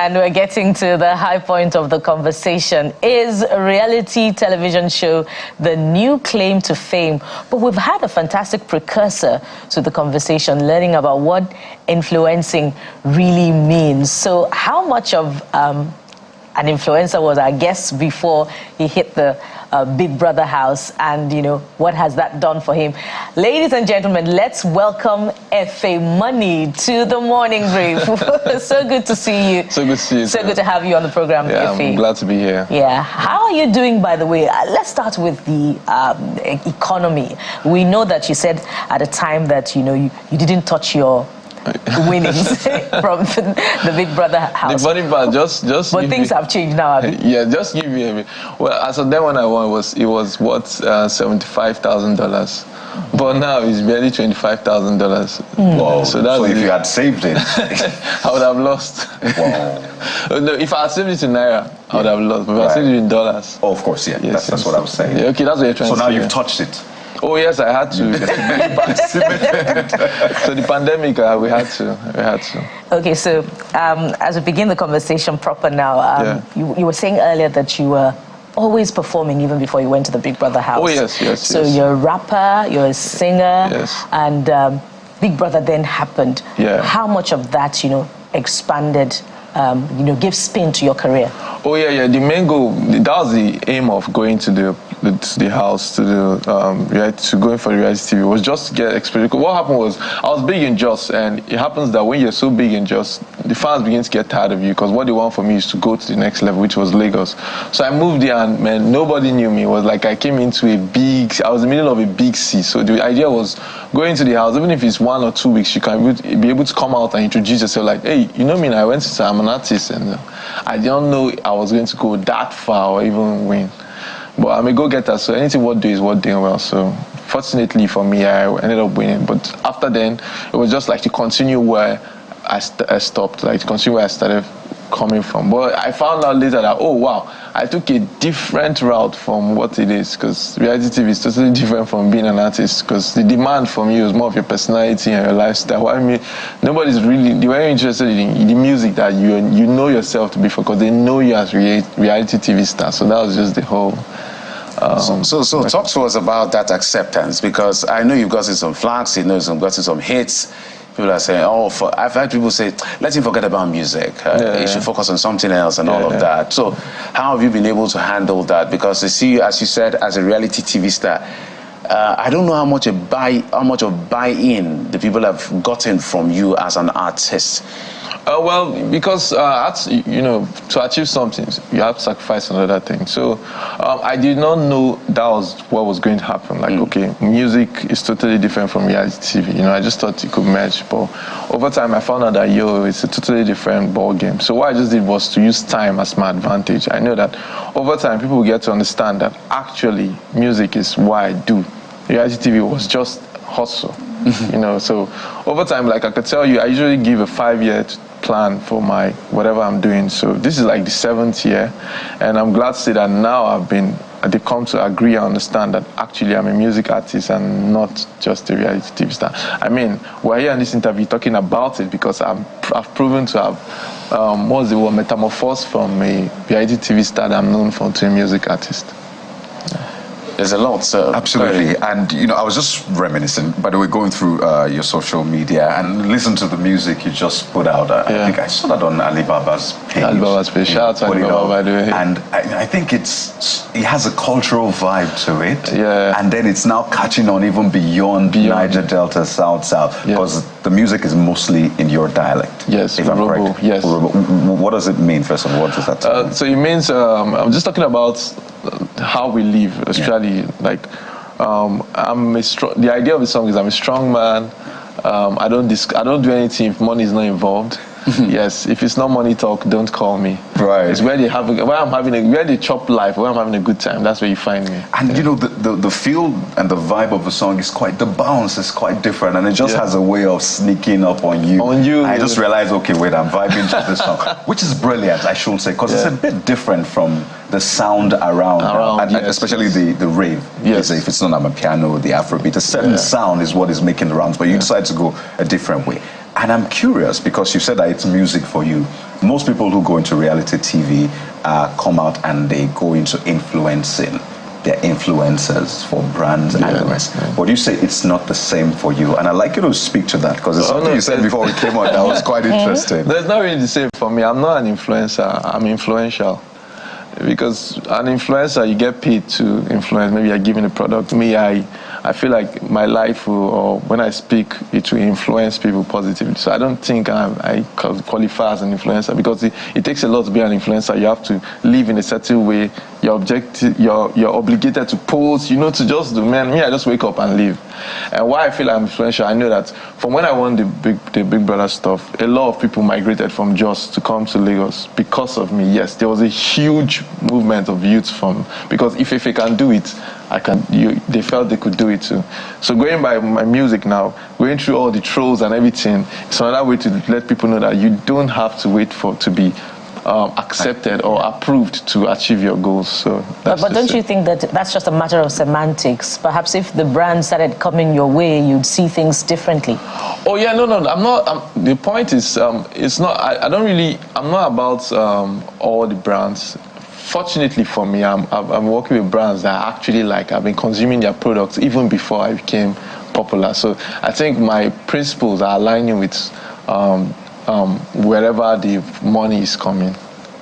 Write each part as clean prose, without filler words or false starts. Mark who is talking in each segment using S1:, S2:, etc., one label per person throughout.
S1: and we're getting to the high point of the conversation. Is a reality television show the new claim to fame? But we've had a fantastic precursor to the conversation, learning about what influencing really means. So how much of an influencer was our guest before he hit the Big Brother house, and what has that done for him? Ladies and gentlemen, let's welcome Efe Money to the Morning Brief. So good to see you.
S2: So good to see you.
S1: So good to have you on the program,
S2: yeah,
S1: Efe.
S2: I'm glad to be here.
S1: Yeah. How are you doing, by the way? Let's start with the economy. We know that you said at a time that you didn't touch your winnings from the Big Brother house.
S2: The funny part, just
S1: but things have changed now.
S2: Yeah, just give me a minute. Well, as of then when I won, it was what, $75,000. But now it's barely $25,000.
S3: Wow. So if you had saved it,
S2: I would have lost.
S3: Wow.
S2: No, if I had saved it in Naira, I would have lost. But if I saved it in dollars.
S3: Oh, of course, yeah.
S2: Yes,
S3: that's what I was saying.
S2: Yeah, okay, that's what you're trying to say.
S3: So now you've touched it.
S2: Oh yes, I had to. So the pandemic, we had to.
S1: Okay, so as we begin the conversation proper now, you were saying earlier that you were always performing even before you went to the Big Brother house.
S2: Oh yes.
S1: So you're a rapper, you're a singer,
S2: yes.
S1: And Big Brother then happened.
S2: Yeah.
S1: How much of that, expanded, give spin to your career?
S2: Oh yeah. The main goal, that was the aim of going to the house, to the to going for the reality TV, was just to get experience. What happened was, I was big in Jos, and it happens that when you're so big in Jos, the fans begin to get tired of you, because what they want from me is to go to the next level, which was Lagos. So I moved there, and man, nobody knew me. It was like I came into I was in the middle of a big sea. So the idea was going to the house, even if it's 1 or 2 weeks, you can be able to come out and introduce yourself, like, hey, you know me, I went to, I'm an artist, and I didn't know I was going to go that far or even win. But I'm a go-getter, so anything what do is what doing well. So fortunately for me, I ended up winning. But after then, it was just like to continue where I stopped, like to continue where I started coming from. But I found out later that, oh wow, I took a different route from what it is, because reality TV is totally different from being an artist, because the demand from you is more of your personality and your lifestyle. I mean, nobody's really very interested in the music that you know yourself to be for, because they know you as reality TV star. So that was just the whole.
S3: So talk to us about that acceptance, because I know you've gotten some flags, you've gotten some hits. People are saying, I've heard people say, let him forget about music. He should focus on something else and all of that. So how have you been able to handle that? Because I see you, as you said, as a reality TV star, I don't know how much of buy-in the people have gotten from you as an artist.
S2: Well, because to achieve something, you have to sacrifice another thing. So I did not know that was what was going to happen. Like, okay, music is totally different from reality TV. I just thought it could merge, but over time I found out that it's a totally different ball game. So what I just did was to use time as my advantage. I know that over time people will get to understand that actually music is what I do. Reality TV was just hustle. So over time, like I could tell you, I usually give a 5-year plan for my whatever I'm doing. So this is like the 7th year, and I'm glad to say that now they come to agree and understand that actually I'm a music artist and not just a reality TV star. I mean, we're here in this interview talking about it because I've proven to have metamorphosed from a reality TV star that I'm known for to a music artist.
S3: There's a lot, so
S4: absolutely. And I was just reminiscing, by the way, going through your social media and listen to the music you just put out. I think I saw that on Alibaba's page.
S2: Alibaba's page. Shout out to Alibaba, by the way.
S4: And I think it has a cultural vibe to it.
S2: Yeah.
S4: And then it's now catching on even beyond Niger Delta, South, because the music is mostly in your dialect.
S2: Yes,
S4: if I'm correct.
S2: Yes.
S4: What does it mean, first of all? What does that mean?
S2: So it means, I'm just talking about how we live, especially like the idea of the song is I'm a strong man. I don't do anything if money is not involved. Yes, if it's not money talk, don't call me.
S4: Right.
S2: It's where they chop life, where I'm having a good time. That's where you find me.
S4: And the feel and the vibe of the song is the bounce is quite different, and it just has a way of sneaking up on you. I just realized, okay, wait, I'm vibing to this song, which is brilliant, I should say, because it's a bit different from the sound around and especially the rave.
S2: Yes.
S4: If it's not a piano, the Afrobeat, a certain sound is what is making the rounds, but you decide to go a different way. And I'm curious, because you said that it's music for you. Most people who go into reality TV come out and they go into influencing. They're influencers for brands and the rest. Yeah. But you say it's not the same for you. And I'd like you to speak to that, because it's something you said before we came on that was quite interesting.
S2: That's not really the same for me. I'm not an influencer. I'm influential. Because an influencer, you get paid to influence. Maybe you're giving a product. Me, I feel like my life or when I speak, it will influence people positively. So I don't think I qualify as an influencer, because it takes a lot to be an influencer. You have to live in a certain way. You're obligated to post, to just do. Man, me, I just wake up and live. And why I feel I'm influential, I know that from when I won the Big Brother stuff, a lot of people migrated from Jos to come to Lagos because of me. Yes, there was a huge movement of youth because if I can do it, they felt they could do it too. So going by my music now, going through all the trolls and everything, it's another way to let people know that you don't have to wait to be accepted or approved to achieve your goals. So
S1: but don't you think that that's just a matter of semantics? Perhaps if the brand started coming your way, you'd see things differently.
S2: Oh yeah, no, I'm not. The point is, it's not. I'm not about all the brands. Fortunately for me, I'm working with brands that I actually like. I've been consuming their products even before I became popular. So I think my principles are aligning with wherever the money is coming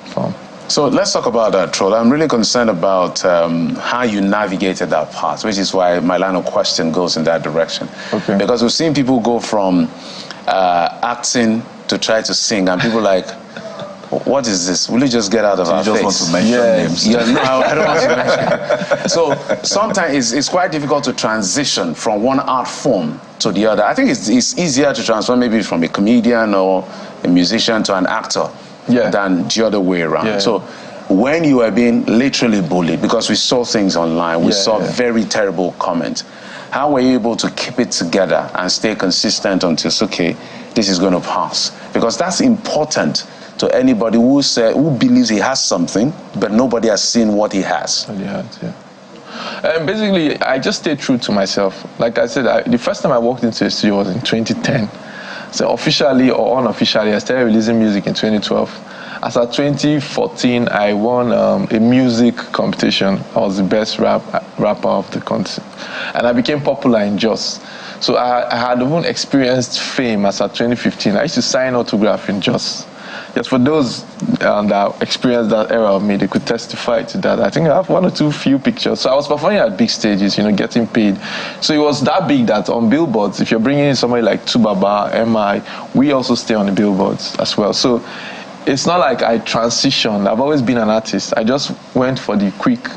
S2: from.
S3: So let's talk about that, Troll. I'm really concerned about how you navigated that path, which is why my line of question goes in that direction.
S2: Okay.
S3: Because we've seen people go from acting to try to sing, and people like, what is this? Will you just get out of our face?
S4: You just want to mention names.
S3: Yeah, no, I don't want to mention. So sometimes it's quite difficult to transition from one art form to the other. I think it's easier to transform maybe from a comedian or a musician to an actor than the other way around. Yeah. So when you were being literally bullied, because we saw things online, we saw very terrible comments, how were you able to keep it together and stay consistent until it's okay, this is going to pass? Because that's important to anybody who believes he has something, but nobody has seen what he has.
S2: Basically, I just stayed true to myself. Like I said, the first time I walked into a studio was in 2010. So officially or unofficially, I started releasing music in 2012. As of 2014, I won a music competition. I was the best rapper of the country. And I became popular in Jos. So I had even experienced fame as of 2015. I used to sign autograph in Jos. Yes, for those that experienced that era of me, they could testify to that. I think I have one or two few pictures. So I was performing at big stages, getting paid. So it was that big that on billboards, if you're bringing in somebody like Tubaba, MI, we also stay on the billboards as well. So it's not like I transitioned. I've always been an artist. I just went for the quick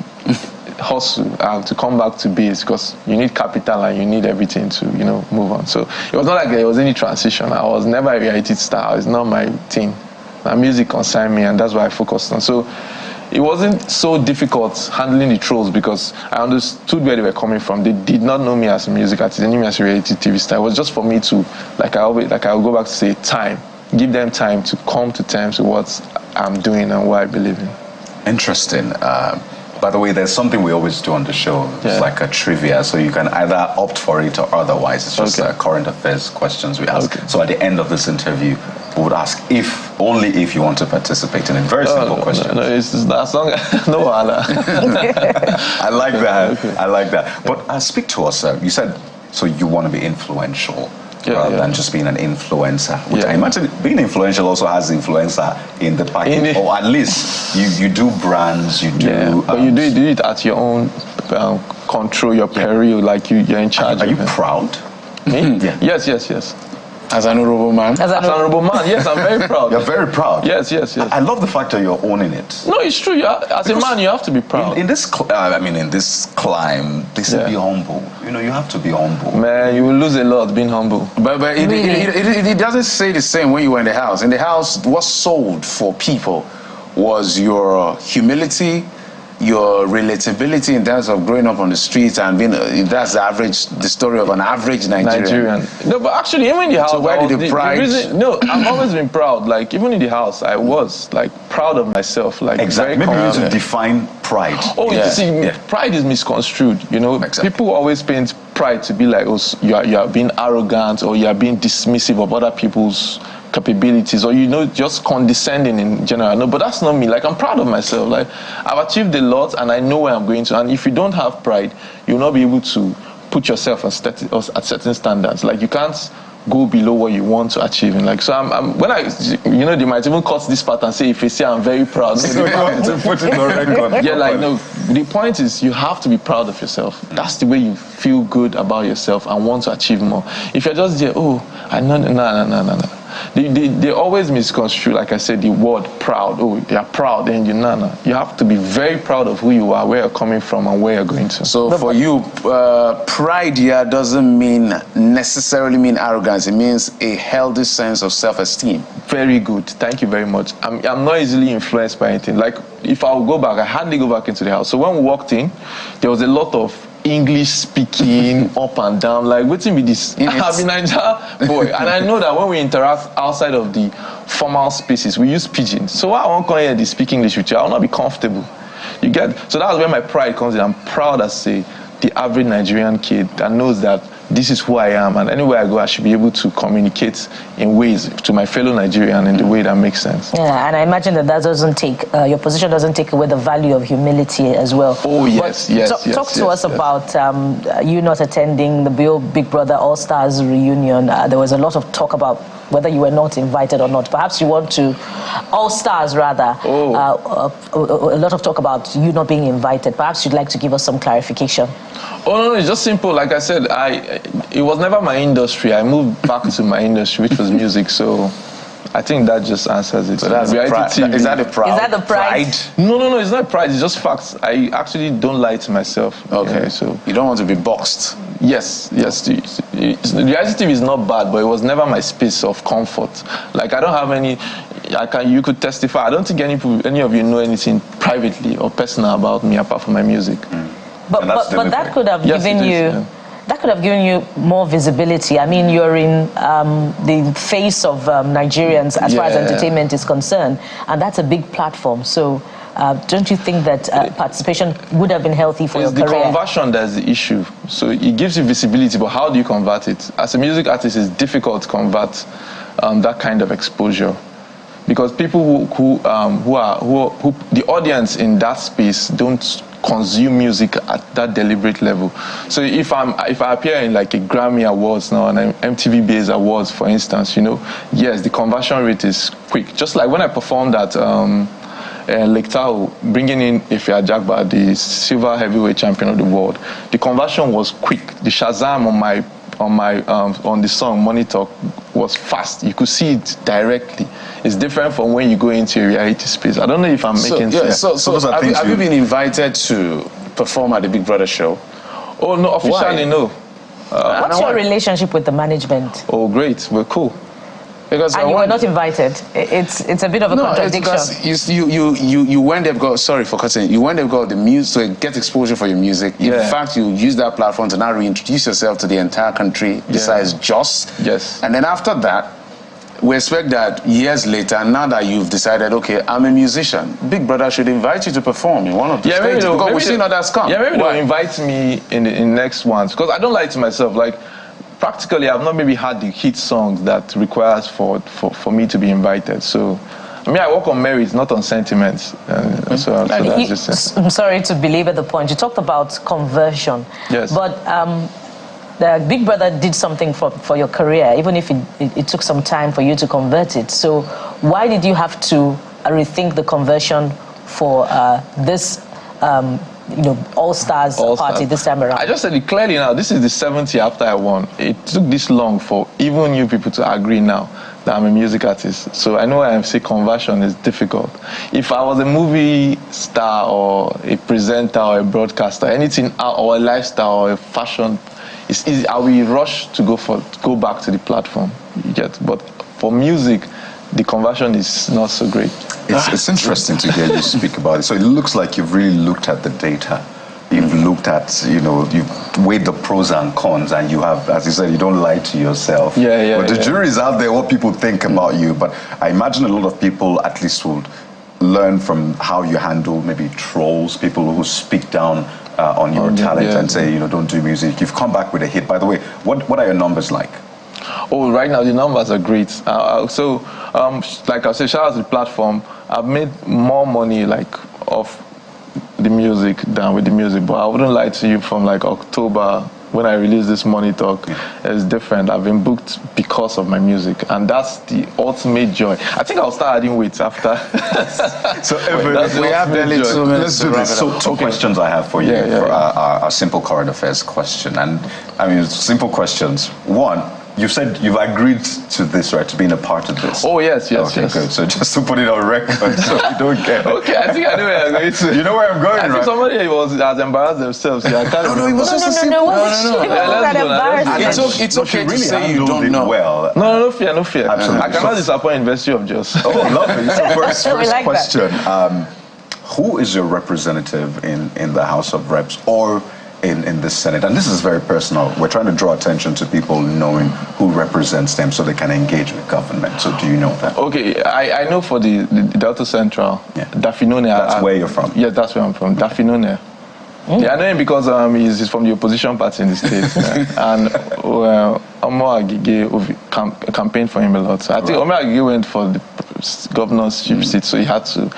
S2: hustle to come back to base, because you need capital and you need everything to move on. So it was not like there was any transition. I was never a reality star. It's not my thing. My music concerned me, and that's what I focused on. So it wasn't so difficult handling the trolls, because I understood where they were coming from. They did not know me as a music artist. They knew me as a reality TV star. It was just for me to, I'll go back to say, give them time to come to terms with what I'm doing and what I believe in.
S4: Interesting. By the way, there's something we always do on the show. It's like a trivia, so you can either opt for it or otherwise. It's just current affairs questions we ask. So at the end of this interview, we would ask only if you want to participate in it. Very simple question.
S2: No, it's as long as no other.
S4: I like that. I like that. But speak to us. You said so you want to be influential. Rather than just being an influencer, which I imagine being influential also has influencer in the package, or at least you do brands, you do.
S2: But you do it at your own control, your peril, like you're in charge.
S4: Are you proud?
S2: Me? Yes.
S3: As an honorable man?
S2: As an honorable man, yes, I'm very proud.
S4: You're very proud?
S2: Yes.
S4: I love the fact that you're owning it.
S2: No, it's true. As a man, you have to be proud.
S4: In this climb, they say be humble. You have to be humble.
S2: Man, you will lose a lot being humble.
S3: But it doesn't say the same when you were in the house. In the house, what sold for people was your humility, your relatability in terms of growing up on the streets and being, that's the story of an average Nigerian.
S2: No, but actually, even in the house,
S3: so where did the pride?
S2: I've always been proud. Like, even in the house, I was, proud of myself.
S4: Exactly. Maybe you need to define pride.
S2: Oh, you see, pride is misconstrued, Exactly. People always paint pride to be like, oh, you are being arrogant, or you are being dismissive of other people's capabilities, or just condescending in general. No, but that's not me. Like, I'm proud of myself. Like, I've achieved a lot, and I know where I'm going to. And if you don't have pride, you'll not be able to put yourself at certain standards. Like, you can't go below what you want to achieve. And like, so they might even cut this part and say, if you say I'm very proud.
S4: So you want to put it on record.
S2: Yeah, like, no, the point is you have to be proud of yourself. That's the way you feel good about yourself and want to achieve more. If you're just there, no. They always misconstrue, like I said, the word proud. Oh, they're proud, and you have to be very proud of who you are, where you're coming from, and where you're going to.
S3: So for you, pride here doesn't necessarily mean arrogance. It means a healthy sense of self-esteem.
S2: Very good. Thank you very much. I'm not easily influenced by anything. Like, if I would go back, I hardly go back into the house. So when we walked in, there was a lot of English speaking up and down, like, waiting with this. I'm a Nigerian boy, and I know that when we interact outside of the formal spaces, we use pidgin. So I won't come here to speak English with you. I will not be comfortable. You get? So that's where my pride comes in. I'm proud as the average Nigerian kid that knows that this is who I am, and anywhere I go, I should be able to communicate in ways to my fellow Nigerian in the way that makes sense.
S1: Yeah, and I imagine that doesn't take, your position doesn't take away the value of humility as well.
S2: Oh, yes,
S1: Talk to us about you not attending the Big Brother All-Stars reunion. There was a lot of talk about whether you were not invited or not. Perhaps you want to, All-Stars rather, a lot of talk about you not being invited. Perhaps you'd like to give us some clarification.
S2: Oh, no, it's just simple. Like I said, it was never my industry. I moved back to my industry, which was music, so I think that just answers it.
S3: So that's pride. Is that the pride?
S1: Is that the pride?
S2: No, it's not pride. It's just facts. I actually don't lie to myself.
S3: Okay. So you don't want to be boxed?
S2: Yes. The reality is not bad, but it was never my space of comfort. Like, I don't have any. You could testify. I don't think any of you know anything privately or personal about me apart from my music.
S1: But that could have given you. That could have given you more visibility. I mean, you're in the face of Nigerians as far as entertainment is concerned, and that's a big platform. So don't you think that participation would have been healthy for your career?
S2: It's the conversion that's the issue. So it gives you visibility, but how do you convert it? As a music artist, it's difficult to convert that kind of exposure. Because people who the audience in that space don't consume music at that deliberate level. So if I appear in like a Grammy Awards now and MTV Base Awards, for instance, yes, the conversion rate is quick. Just like when I performed at Lake Tahoe, bringing in Ifeanyi Ajagba, the silver heavyweight champion of the world, the conversion was quick. The Shazam on the song Money Talk was fast. You could see it directly. It's different from when you go into a reality space. I don't know if I'm making sense.
S3: So have you been invited to perform at the Big Brother show?
S2: Oh, no, officially, no.
S1: What's your relationship with the management?
S2: Oh, great. We're cool.
S1: Because you were not invited. It's a bit of a contradiction.
S3: Because you went there because, sorry for cutting, you went there because of the music, to get exposure for your music. In fact, you used that platform to now reintroduce yourself to the entire country besides Jos.
S2: Yes.
S3: And then after that, we expect that years later, now that you've decided, okay, I'm a musician, Big Brother should invite you to perform in one of the stages, because we've seen others come.
S2: Yeah, maybe they'll invite me in the next ones, because I don't lie to myself. Like, practically, I've not maybe had the hit songs that requires for me to be invited. So, I mean, I work on merit, not on sentiments. So that's just
S1: I'm sorry to belabor the point. You talked about conversion.
S2: Yes.
S1: But the Big Brother did something for your career, even if it took some time for you to convert it. So why did you have to rethink the conversion for this All-Stars party this time around?
S2: I just said it clearly now. This is the 7th year after I won. It took this long for even you people to agree now that I'm a music artist. So I know IMC conversion is difficult. If I was a movie star or a presenter or a broadcaster, anything, or a lifestyle or a fashion, it's easy. I will rush to go back to the platform. You get, but for music, the conversion is not so great.
S4: It's interesting to hear you speak about it. So it looks like you've really looked at the data. You've looked at, you've weighed the pros and cons, and you have, as you said, you don't lie to yourself.
S2: Yeah.
S4: But the jury is out there, what people think about you. But I imagine a lot of people at least would learn from how you handle maybe trolls, people who speak down on your talent and say, don't do music. You've come back with a hit. By the way, what are your numbers like?
S2: Oh, right now the numbers are great. Like I said, shout out to the platform. I've made more money off the music than with the music, but I wouldn't lie to you, from October when I released this Money Talk, it's different. I've been booked because of my music, and that's the ultimate joy. I think I'll start adding weight after.
S4: So we have barely 2 minutes. Let's do this. So two questions I have for you for our simple current affairs question, and I mean simple questions. One, you said you've agreed to this, right? To being a part of this.
S2: Oh yes.
S4: Okay, good. So just to put it on record, so you don't get.
S2: Okay, I think I know where I'm going to.
S4: You know where I'm going, right?
S2: I think somebody has embarrassed themselves. Yeah, I can't
S3: No, it was just a simple.
S1: No.
S3: It's okay to say you don't know.
S4: Well.
S2: No fear.
S4: Absolutely.
S2: I cannot disappoint University of Jos.
S4: Oh, lovely. So first
S1: like
S4: question: who is your representative in the House of Reps or in the Senate? And this is very personal. We're trying to draw attention to people knowing who represents them so they can engage with government. So do you know that?
S2: Okay, I know for the Delta Central, Dafinone.
S4: That's where you're from?
S2: Yes, that's where I'm from, Dafinone. Yeah, I know him because he's from the opposition party in the state. And Omo Agige campaigned for him a lot. So I think Omo Agige went for the governorship seat, so he had to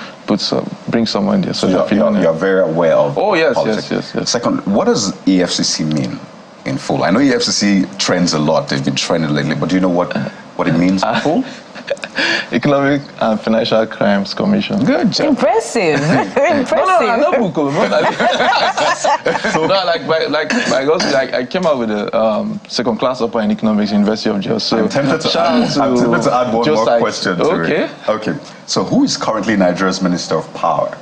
S2: bring someone there. So
S4: you're very aware of
S2: politics. Yes.
S4: Second, what does EFCC mean in full? I know EFCC trends a lot. They've been trending lately, but do you know what it means in full?
S2: Economic and Financial Crimes Commission.
S1: Good job. Impressive.
S2: I came out with a second class upper in economics, University of Jos. So
S4: I'm tempted to add one more question to it. Okay. So who is currently Nigeria's Minister of Power?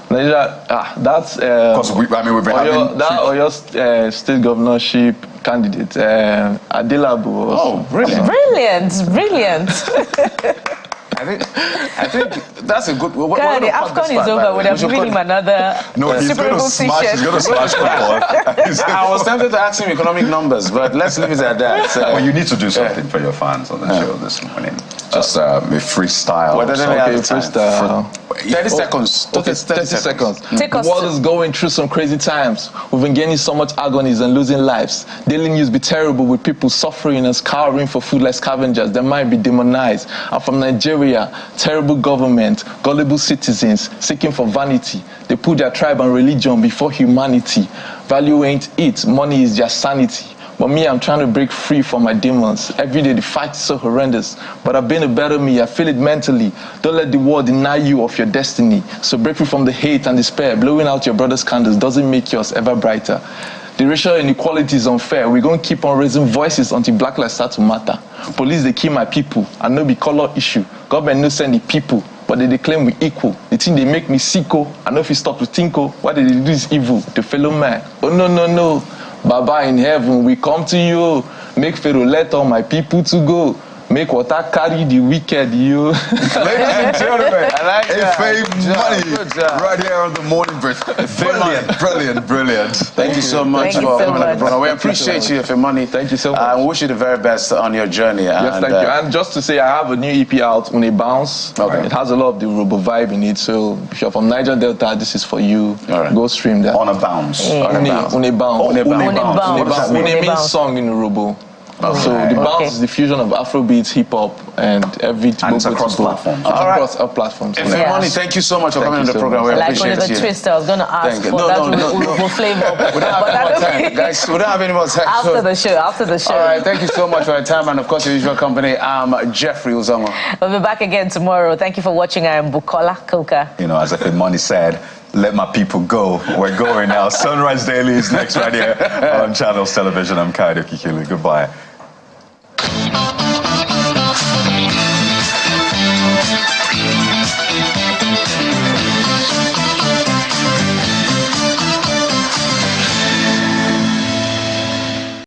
S2: Nigeria, that's
S4: because we've been having
S2: Oyo state governorship candidate, Adelabu.
S3: Oh, brilliant! I think that's a good.
S1: The AFCON is over. Would have given him another.
S4: No, he's going to smash. He's going to smash football.
S3: I was tempted to ask him economic numbers, but let's leave it at that. So.
S4: Well, you need to do something for your fans on the show this morning. Just a freestyle.
S2: Freestyle.
S3: 30 seconds.
S2: 30 seconds.
S1: Take us.
S2: The world is going through some crazy times. We've been gaining so much agonies and losing lives. Daily news be terrible with people suffering and scouring for food like scavengers. They might be demonized. I'm from Nigeria. Terrible government, gullible citizens seeking for vanity. They put their tribe and religion before humanity. Value ain't it. Money is just sanity. But me, I'm trying to break free from my demons. Every day the fight is so horrendous. But I've been a better me, I feel it mentally. Don't let the world deny you of your destiny. So break free from the hate and despair. Blowing out your brother's candles doesn't make yours ever brighter. The racial inequality is unfair. We're going to keep on raising voices until black lives start to matter. Police, they kill my people. I know be color issue. Government no send the people. But they claim we equal. The thing they make me sicko. I know if you stop to think, what they do is evil. The fellow man. Oh no. Baba in heaven, we come to you. Make Pharaoh let all my people to go. Make water carry the wicked, you.
S4: Ladies and gentlemen, money right here on the morning break. Brilliant.
S3: Thank you so much for coming on the program. We appreciate you, Efe Money.
S2: Thank you so much.
S3: I wish you the very best on your journey.
S2: Yes, thank you. And just to say, I have a new EP out, On a Bounce. Okay. It has a lot of the Robo vibe in it. So if you're from Niger Delta, this is for you.
S3: Right.
S2: Go stream that.
S4: On a Bounce.
S2: On a Bounce. Une means song in Robo. So the bounce is the fusion of Afrobeats, hip hop, and everything.
S4: And it's across platforms.
S2: Across all platforms.
S3: Efe Money, thank you so much for coming on the program. We appreciate
S1: you. Like Twist, I was going to ask for that Urubu flavor.
S3: We don't have any more time, guys. We don't have any more time.
S1: After the show.
S3: All right, thank you so much for your time, and of course your usual company. I'm Jeffrey Uzongo.
S1: We'll be back again tomorrow. Thank you for watching. I am Bukola Koka.
S4: As Efe Money said, let my people go. We're going now. Sunrise Daily is next right here on Channels Television. I'm Kaido Kikilu. Goodbye.